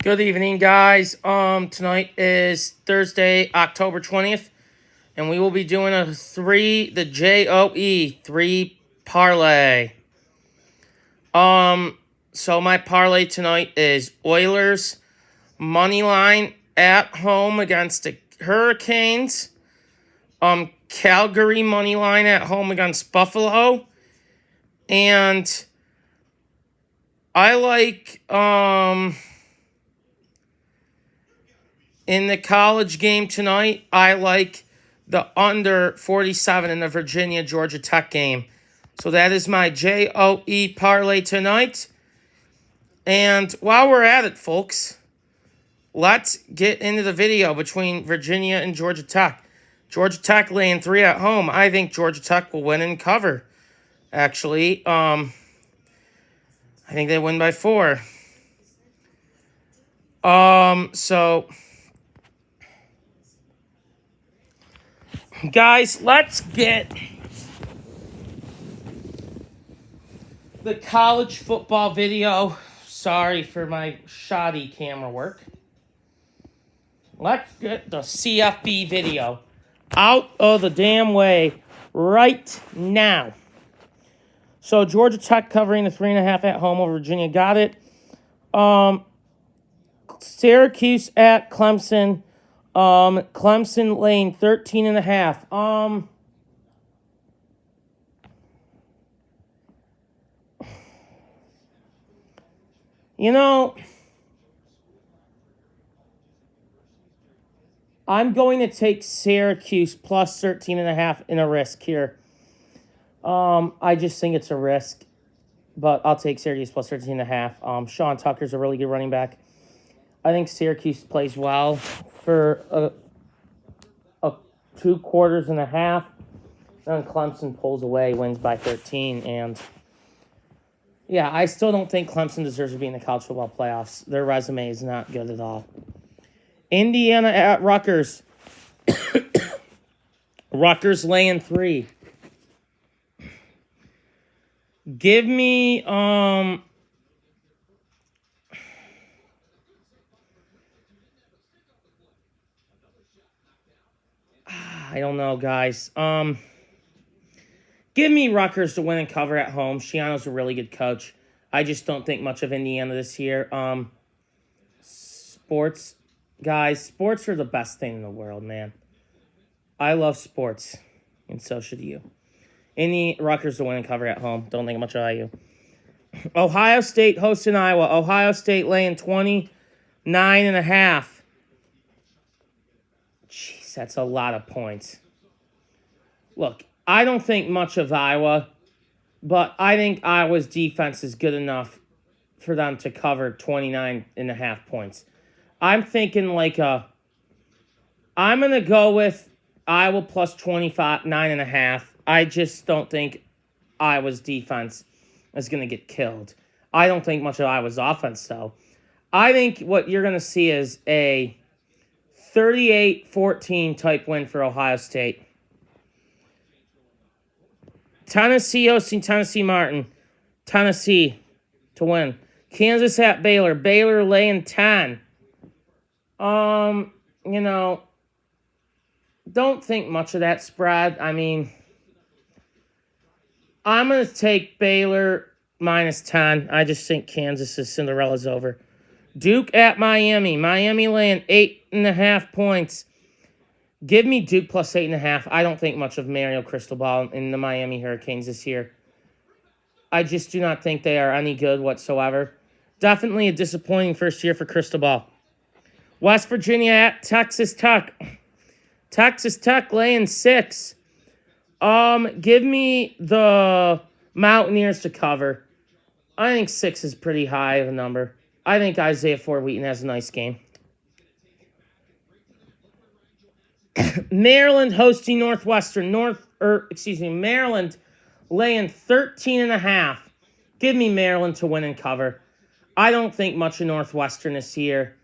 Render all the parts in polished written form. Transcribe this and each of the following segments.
Good evening, guys. Tonight is Thursday, October 20th, and we will be doing the JOE 3 parlay. So my parlay tonight is Oilers money line at home against the Hurricanes. Calgary money line at home against Buffalo. And I like in the college game tonight, I like the under 47 in the Virginia-Georgia Tech game. So that is my JOE parlay tonight. And while we're at it, folks, let's get into the video between Virginia and Georgia Tech. Georgia Tech laying 3 at home. I think Georgia Tech will win and cover, actually. I think they win by 4. Guys, let's get the college football video. Sorry for my shoddy camera work. Let's get the CFB video out of the damn way right now. So Georgia Tech covering the 3.5 at home over Virginia. Got it. Syracuse at Clemson. Clemson laying 13.5. I'm going to take Syracuse plus 13.5 in a risk here. I just think it's a risk, but I'll take Syracuse plus 13.5. Sean Tucker's a really good running back. I think Syracuse plays well for a 2 quarters and a half. Then Clemson pulls away, wins by 13. And, yeah, I still don't think Clemson deserves to be in the college football playoffs. Their resume is not good at all. Indiana at Rutgers. Rutgers laying 3. Give me, I don't know, guys. Give me Rutgers to win and cover at home. Shiano's a really good coach. I just don't think much of Indiana this year. Sports, guys, sports are the best thing in the world, man. I love sports, and so should you. Rutgers to win and cover at home. Don't think much of IU. Ohio State hosting Iowa. Ohio State laying 29.5. Jeez, that's a lot of points. Look, I don't think much of Iowa, but I think Iowa's defense is good enough for them to cover 29.5 points. I'm thinking I'm going to go with Iowa plus 9.5. I just don't think Iowa's defense is going to get killed. I don't think much of Iowa's offense, though. I think what you're going to see is a 38-14 type win for Ohio State. Tennessee hosting Tennessee Martin. Tennessee to win. Kansas at Baylor. Baylor laying 10. Don't think much of that spread. I mean, I'm going to take Baylor minus 10. I just think Kansas' Cinderella's over. Duke at Miami. Miami laying 8.5 points. Give me Duke plus 8.5. I don't think much of Mario Cristobal in the Miami Hurricanes this year. I just do not think they are any good whatsoever. Definitely a disappointing first year for Cristobal. West Virginia at Texas Tech. Texas Tech laying 6. Give me the Mountaineers to cover. I think 6 is pretty high of a number. I think Isaiah Ford-Wheaton has a nice game. Maryland hosting Northwestern. Maryland laying 13.5. Give me Maryland to win and cover. I don't think much of Northwestern this year,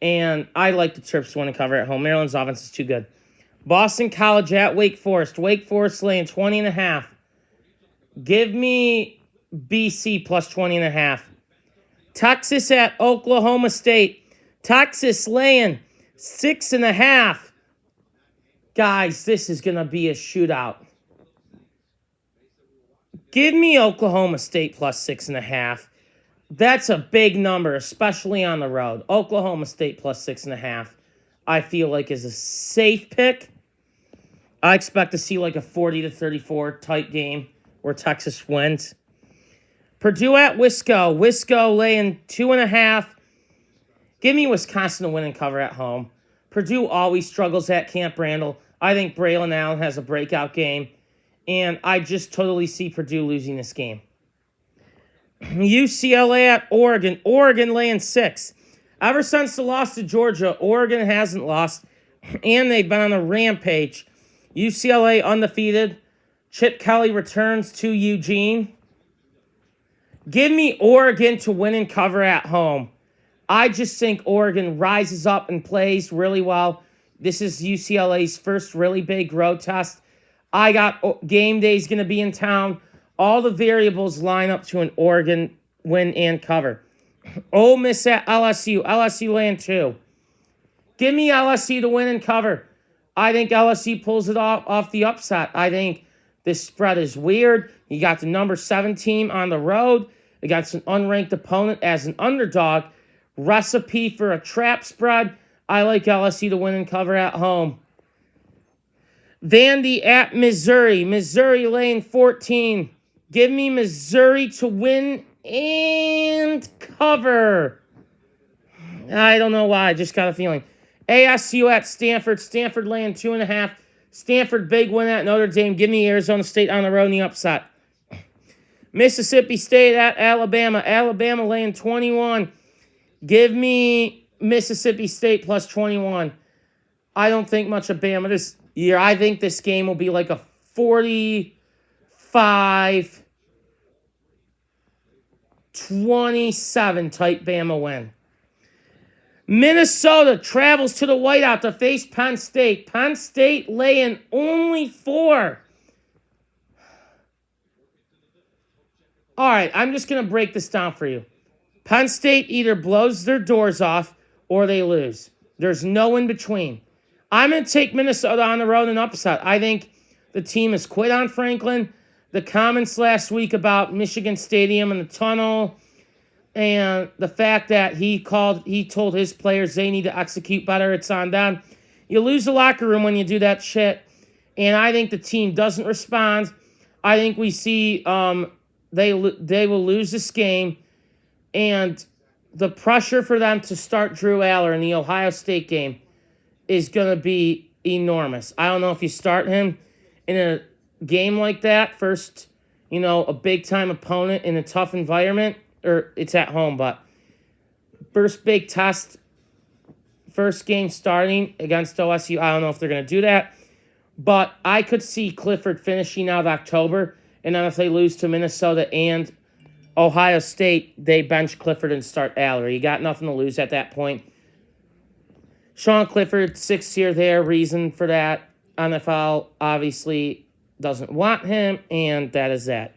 and I like the Terps to win and cover at home. Maryland's offense is too good. Boston College at Wake Forest. Wake Forest laying 20.5. Give me BC plus 20.5. Texas at Oklahoma State. Texas laying 6.5. Guys, this is going to be a shootout. Give me Oklahoma State plus 6.5. That's a big number, especially on the road. Oklahoma State plus 6.5, I feel like is a safe pick. I expect to see like a 40-34 type game where Texas wins. Purdue at Wisco. Wisco laying 2.5. Give me Wisconsin to win and cover at home. Purdue always struggles at Camp Randall. I think Braylon Allen has a breakout game. And I just totally see Purdue losing this game. UCLA at Oregon. Oregon laying 6. Ever since the loss to Georgia, Oregon hasn't lost. And they've been on a rampage. UCLA undefeated. Chip Kelly returns to Eugene. Give me Oregon to win and cover at home. I just think Oregon rises up and plays really well. This is UCLA's first really big road test. I got game day's going to be in town. All the variables line up to an Oregon win and cover. Ole Miss at LSU. LSU laying 2. Give me LSU to win and cover. I think LSU pulls it off the upset. I think this spread is weird. You got the number 7 team on the road against an unranked opponent as an underdog. Recipe for a trap spread. I like LSU to win and cover at home. Vandy at Missouri. Missouri laying 14. Give me Missouri to win and cover. I don't know why. I just got a feeling. ASU at Stanford. Stanford laying 2.5. Stanford big win at Notre Dame. Give me Arizona State on the road in the upset. Mississippi State at Alabama. Alabama laying 21. Give me Mississippi State plus 21. I don't think much of Bama this year. I think this game will be like a 45-27 type Bama win. Minnesota travels to the whiteout to face Penn State. Penn State laying only 4. All right, I'm just going to break this down for you. Penn State either blows their doors off or they lose. There's no in between. I'm going to take Minnesota on the road and upset. I think the team has quit on Franklin. The comments last week about Michigan Stadium and the tunnel and the fact that he told his players they need to execute better, it's on them. You lose the locker room when you do that shit. And I think the team doesn't respond. I think we see they will lose this game. And the pressure for them to start Drew Aller in the Ohio State game is going to be enormous. I don't know if you start him in a game like that, first, a big-time opponent in a tough environment, or it's at home, but first big test, first game starting against OSU, I don't know if they're going to do that. But I could see Clifford finishing out October, and then if they lose to Minnesota and Ohio State, they bench Clifford and start Aller. You got nothing to lose at that point. Sean Clifford, 6th year there. Reason for that, NFL obviously doesn't want him, and that is that.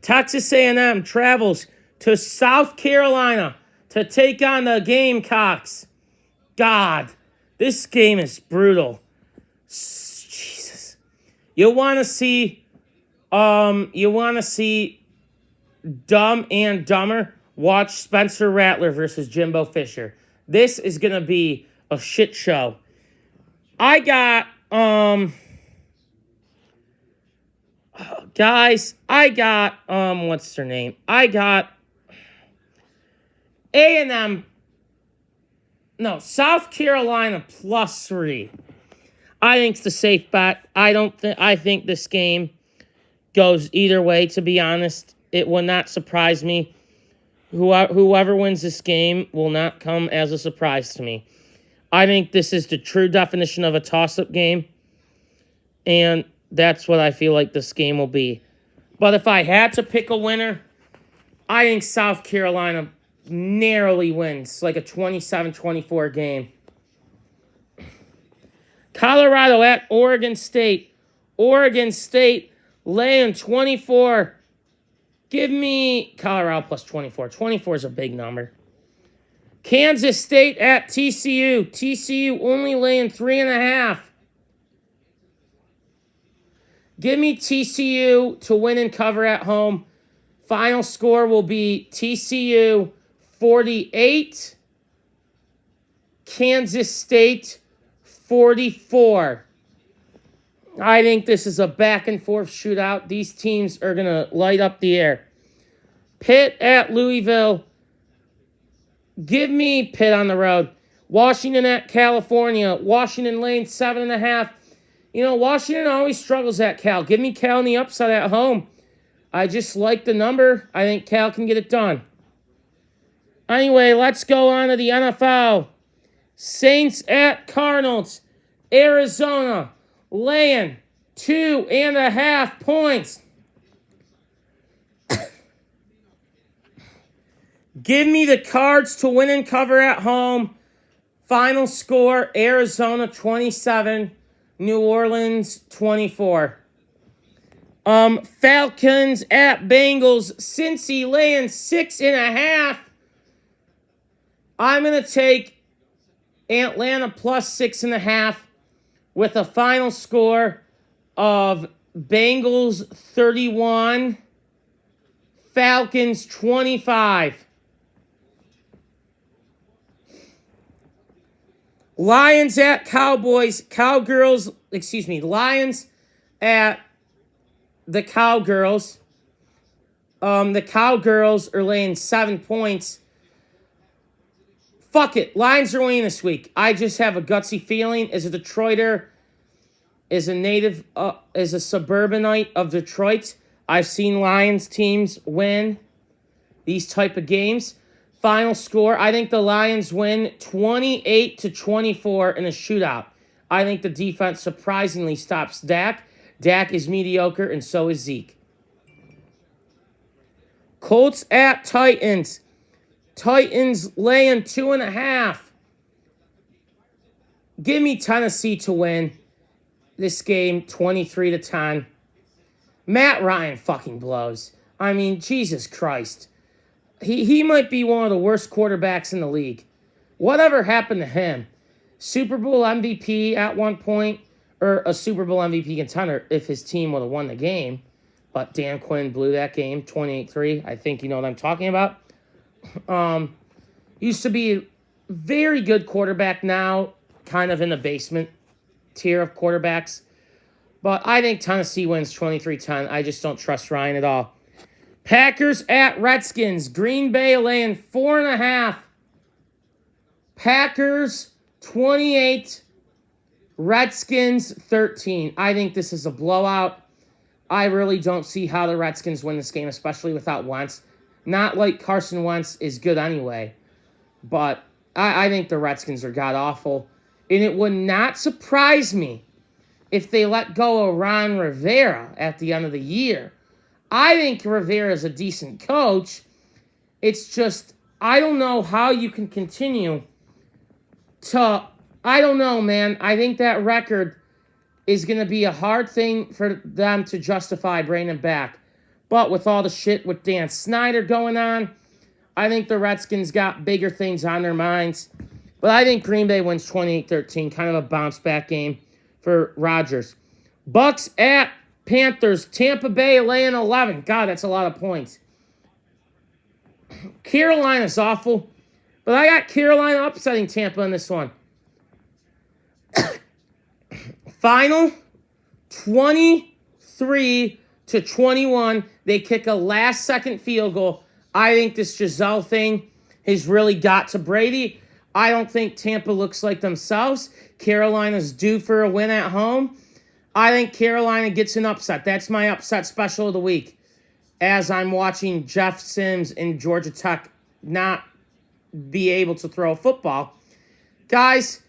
Texas A&M travels to South Carolina to take on the Gamecocks. God, this game is brutal. Jesus. You want to see Dumb and Dumber? Watch Spencer Rattler versus Jimbo Fisher. This is going to be a shit show. I got, what's their name? I got A&M, South Carolina +3. I think it's the safe bet. I think this game goes either way, to be honest. It will not surprise me. Whoever wins this game will not come as a surprise to me. I think this is the true definition of a toss-up game, and that's what I feel like this game will be. But if I had to pick a winner, I think South Carolina narrowly wins, like a 27-24 game. Colorado at Oregon State. Oregon State laying 24. Give me Colorado plus 24. 24 is a big number. Kansas State at TCU. TCU only laying 3.5. Give me TCU to win and cover at home. Final score will be TCU 48, Kansas State 44. I think this is a back-and-forth shootout. These teams are going to light up the air. Pitt at Louisville. Give me Pitt on the road. Washington at California. Washington laying 7.5. You know, Washington always struggles at Cal. Give me Cal on the upside at home. I just like the number. I think Cal can get it done. Anyway, let's go on to the NFL. Saints at Cardinals. Arizona laying 2.5 points. Give me the Cards to win and cover at home. Final score, Arizona 27, New Orleans 24. Falcons at Bengals. Cincy laying 6.5. I'm going to take Atlanta plus 6.5 with a final score of Bengals 31, Falcons 25. Lions at Cowboys. Lions at the Cowgirls. The Cowgirls are laying 7 points. Fuck it. Lions are winning this week. I just have a gutsy feeling. As a Detroiter, as a native, as a suburbanite of Detroit, I've seen Lions teams win these type of games. Final score, I think the Lions win 28-24 in a shootout. I think the defense surprisingly stops Dak. Dak is mediocre, and so is Zeke. Colts at Titans. Titans laying 2.5. Give me Tennessee to win this game 23-10. Matt Ryan fucking blows. I mean, Jesus Christ. He might be one of the worst quarterbacks in the league. Whatever happened to him? Super Bowl MVP at one point, or a Super Bowl MVP contender if his team would have won the game. But Dan Quinn blew that game 28-3. I think you know what I'm talking about. Used to be a very good quarterback, now kind of in the basement tier of quarterbacks. But I think Tennessee wins 23-10. I just don't trust Ryan at all. Packers at Redskins. Green Bay laying 4.5. Packers 28. Redskins 13. I think this is a blowout. I really don't see how the Redskins win this game, especially without Wentz. Not like Carson Wentz is good anyway. But I think the Redskins are god-awful. And it would not surprise me if they let go of Ron Rivera at the end of the year. I think Rivera is a decent coach. It's just, I don't know how you can continue to, I don't know, man. I think that record is going to be a hard thing for them to justify bringing him back. But with all the shit with Dan Snyder going on, I think the Redskins got bigger things on their minds. But I think Green Bay wins 28-13, kind of a bounce-back game for Rodgers. Bucks at Panthers. Tampa Bay laying 11. God, that's a lot of points. Carolina's awful, but I got Carolina upsetting Tampa in this one. Final 23-21. They kick a last-second field goal. I think this Giselle thing has really got to Brady. I don't think Tampa looks like themselves. Carolina's due for a win at home. I think Carolina gets an upset. That's my upset special of the week. As I'm watching Jeff Sims and Georgia Tech not be able to throw a football. Guys,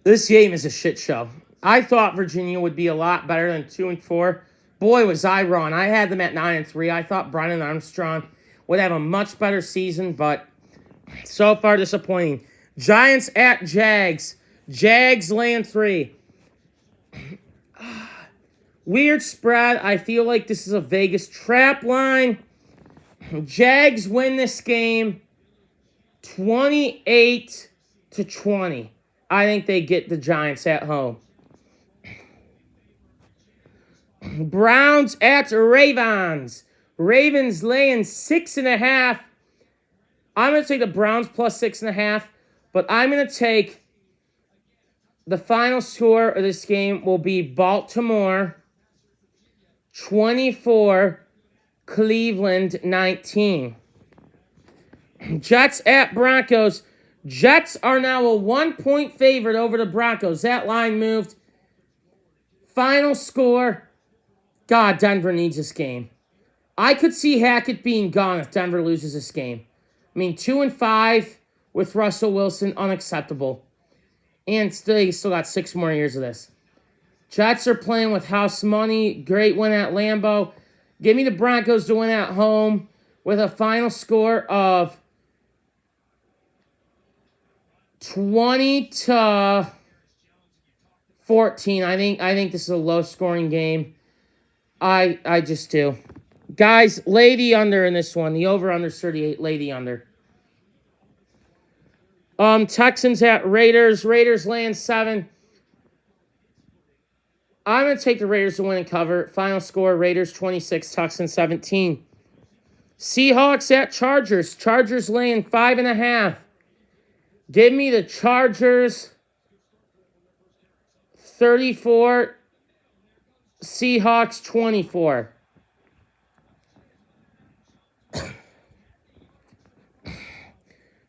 this game is a shit show. I thought Virginia would be a lot better than 2-4. Boy, was I wrong. I had them at 9-3. I thought Brennan Armstrong would have a much better season, but so far disappointing. Giants at Jags. Jags laying 3. Weird spread. I feel like this is a Vegas trap line. Jags win this game 28-20. I think they get the Giants at home. Browns at Ravens. Ravens laying 6.5. I'm going to take the Browns plus 6.5, but I'm going to take the final score of this game will be Baltimore 24, Cleveland 19. Jets at Broncos. Jets are now a 1-point favorite over the Broncos. That line moved. Final score. God, Denver needs this game. I could see Hackett being gone if Denver loses this game. I mean, 2-5 with Russell Wilson, unacceptable. And they still got 6 more years of this. Jets are playing with house money. Great win at Lambeau. Give me the Broncos to win at home with a final score of 20-14. I think this is a low-scoring game. I just do. Guys, lay the under in this one. The over-under 38, lay the under. Texans at Raiders. Raiders laying 7. I'm going to take the Raiders to win and cover. Final score, Raiders 26, Texans 17. Seahawks at Chargers. Chargers laying 5.5. Give me the Chargers 34, Seahawks 24.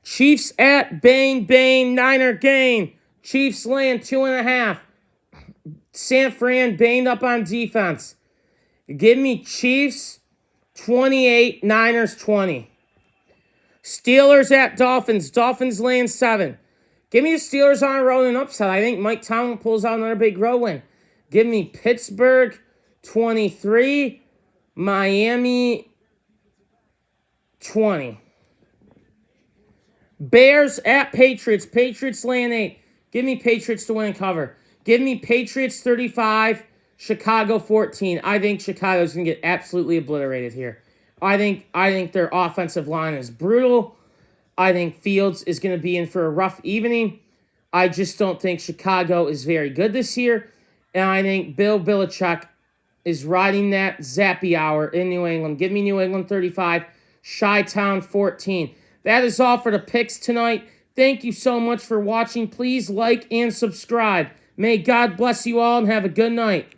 Chiefs at Bane, Niner gain. Chiefs laying 2.5. San Fran baned up on defense. Give me Chiefs 28, Niners 20. Steelers at Dolphins. Dolphins laying 7. Give me the Steelers on a road and upset. I think Mike Tomlin pulls out another big road win. Give me Pittsburgh 23, Miami 20. Bears at Patriots. Patriots laying 8. Give me Patriots to win and cover. Give me Patriots 35, Chicago 14. I think Chicago's going to get absolutely obliterated here. I think their offensive line is brutal. I think Fields is going to be in for a rough evening. I just don't think Chicago is very good this year. And I think Bill Belichick is riding that zappy hour in New England. Give me New England 35, Chi-Town 14. That is all for the picks tonight. Thank you so much for watching. Please like and subscribe. May God bless you all and have a good night.